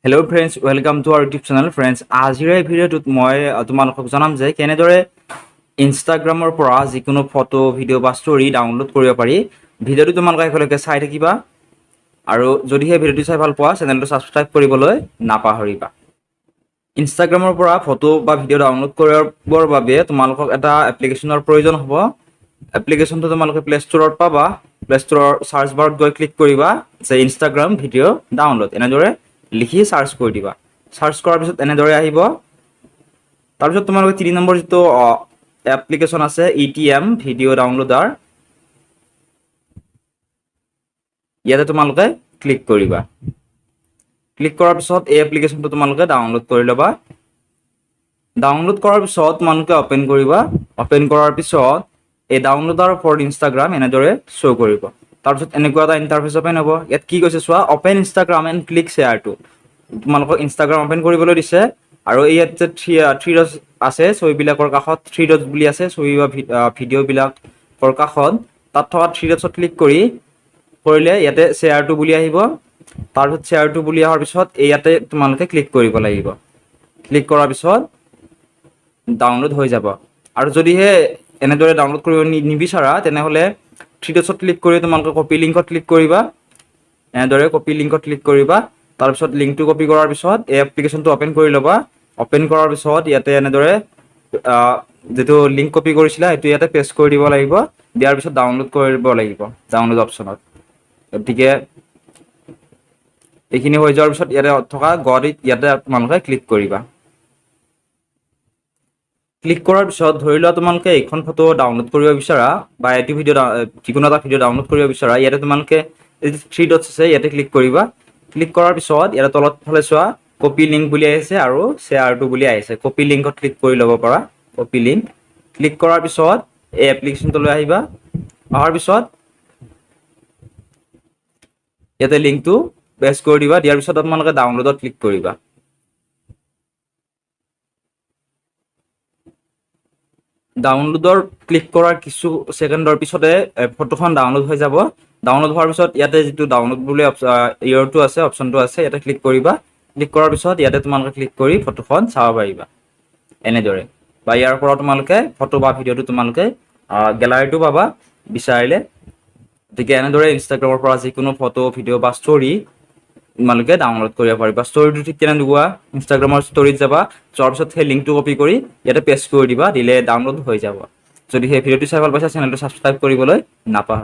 Hello' friends, welcome to our YouTube channel. Friends, আজিৰ এই ভিডিঅ'টোত মই তোমালোকক জনাম যে কেনেদৰে ইনষ্টাগ্ৰামৰ পৰা যিকোনো ফটো, ভিডিঅ' বা ষ্টৰি ডাউনলোড কৰিব পাৰি। ভিডিঅ'টো তোমালোকে একেলগে চাই থাকিবা আৰু যদিহে ভিডিঅ'টো চাই ভাল পোৱা চেনেলটো ছাবস্ক্ৰাইব কৰিবলৈ নাপাহৰিবা। ইনষ্টাগ্ৰামৰ পৰা ফটো বা ভিডিঅ' ডাউনলোড কৰিবৰ বাবে তোমালোকক এটা এপ্লিকেশ্যনৰ প্ৰয়োজন হ'ব। এপ্লিকেশ্যনটো তোমালোকে প্লে ষ্ট'ৰত পাবা। প্লে ষ্ট'ৰৰ চাৰ্চ বাৰত গৈ ক্লিক কৰিবা যে ইনষ্টাগ্ৰাম ভিডিঅ' ডাউনলোড, এনেদৰে লিখি চাৰ্চ কৰি দিবা। চাৰ্চ কৰাৰ পিছত এনেদৰে আহিব। তাৰপিছত তোমালোকে 3 নম্বৰ যিটো এপ্লিকেশ্যন আছে ETM ভিডিঅ' ডাউনলোডাৰ, ইয়াতে তোমালোকে ক্লিক কৰিবা। ক্লিক কৰাৰ পিছত এই এপ্লিকেশ্যনটো তোমালোকে ডাউনলোড কৰি ল'বা। ডাউনলোড কৰাৰ পিছত তোমালোকে অ'পেন কৰিবা। অ'পেন কৰাৰ পিছত এই ডাউনলোডাৰ ফৰ ইনষ্টাগ্ৰাম এনেদৰে শ্ব' কৰিব। তাৰপিছত এনেকুৱা এটা ইণ্টাৰফেচ অ'পেন হ'ব। ইয়াত কি কৈছে চোৱা, open Instagram and click share to. তোমালোকক ইনষ্টাগ্ৰাম অ'পেন কৰিবলৈ দিছে আৰু ইয়াত যে থ্ৰী ডটছ আছে, ছবিবিলাকৰ কাষত 3 ডটছ বুলি আছে, ছবি বা ভিডিঅ'বিলাকৰ কাষত তাত থকা 3 ডটছত ক্লিক কৰিলে ইয়াতে শ্বেয়াৰ টু বুলি আহিব। তাৰপিছত শ্বেয়াৰ টু বুলি অহাৰ পিছত ইয়াতে তোমালোকে ক্লিক কৰিব লাগিব। ক্লিক কৰাৰ পিছত ডাউনলোড হৈ যাব। আৰু যদিহে এনেদৰে ডাউনলোড কৰিব নিবিচাৰা তেনেহ'লে 3 ডটছত ক্লিক কৰি তোমালোকে কপি লিংকত ক্লিক কৰিবা। এনেদৰে কপি লিংকত ক্লিক কৰিবা। তাৰপিছত লিংকটো কপি কৰাৰ পিছত এই এপ্লিকেশ্যনটো অ'পেন কৰি ল'বা। অ'পেন কৰাৰ পিছত ইয়াতে এনেদৰে যিটো লিংক কপি কৰিছিলা সেইটো ইয়াতে পেষ্ট কৰি দিব লাগিব। দিয়াৰ পিছত ডাউনলোড কৰিব লাগিব ডাউনলোড অপশ্যনত। গতিকে এইখিনি হৈ যোৱাৰ পিছত ইয়াতে থকা গত ইয়াতে তোমালোকে ক্লিক কৰিবা। ক্লিক কৰাৰ পিছত ধৰি লোৱা তোমালোকে এইখন ফটো ডাউনলোড কৰিব বিচাৰা বা এইটো যিকোনো এটা ভিডিঅ' ডাউনলোড কৰিব বিচাৰা, ইয়াতে তোমালোকে 3 ডটছ আছে ইয়াতে ক্লিক কৰিবা। ক্লিক কৰাৰ পিছত ইয়াতে তলত ফালে চোৱা কপি লিংক বুলি আহিছে আৰু শ্বেয়াৰ টু বুলি আহিছে। কপি লিংকত ক্লিক কৰি ল'ব পাৰা। কপি লিংক ক্লিক কৰাৰ পিছত এই এপ্লিকেশ্যনটোলৈ আহিবা। অহাৰ পিছত ইয়াতে লিংকটো পেষ্ট কৰি দিবা। দিয়াৰ পিছত তোমালোকে ডাউনলোডত ক্লিক কৰিবা। ডাউনলোডৰ ক্লিক কৰাৰ কিছু ছেকেণ্ডৰ পিছতে ফটোখন ডাউনলোড হৈ যাব। ডাউনলোড হোৱাৰ পিছত ইয়াতে যিটো ডাউনলোড বুলি ইয়ৰটো আছে, অপশ্যনটো আছে, ইয়াতে ক্লিক কৰিবা। ক্লিক কৰাৰ পিছত ইয়াতে তোমালোকে ক্লিক কৰি ফটোখন চাব পাৰিবা এনেদৰে। বা ইয়াৰ পৰা তোমালোকে ফটো বা ভিডিঅ'টো তোমালোকে গেলাৰীটো পাবা বিচাৰিলে। গতিকে এনেদৰে ইনষ্টাগ্ৰামৰ পৰা যিকোনো ফটো, ভিডিঅ' বা ষ্টৰি তোমালোকে ডাউনলোড কৰিব পাৰিবা। ষ্টৰিটো ঠিক কেনেকুৱা, ইনষ্টাগ্ৰামৰ ষ্টৰিত যাবা, যোৱাৰ পিছত সেই লিংকটো কপি কৰি ইয়াতে পেষ্ট কৰি দিবা, দিলে ডাউনলোড হৈ যাব। যদি সেই ভিডিঅ'টো চাই ভাল পাইছা চেনেলটো ছাবস্ক্ৰাইব কৰিবলৈ নাপাহৰিবা।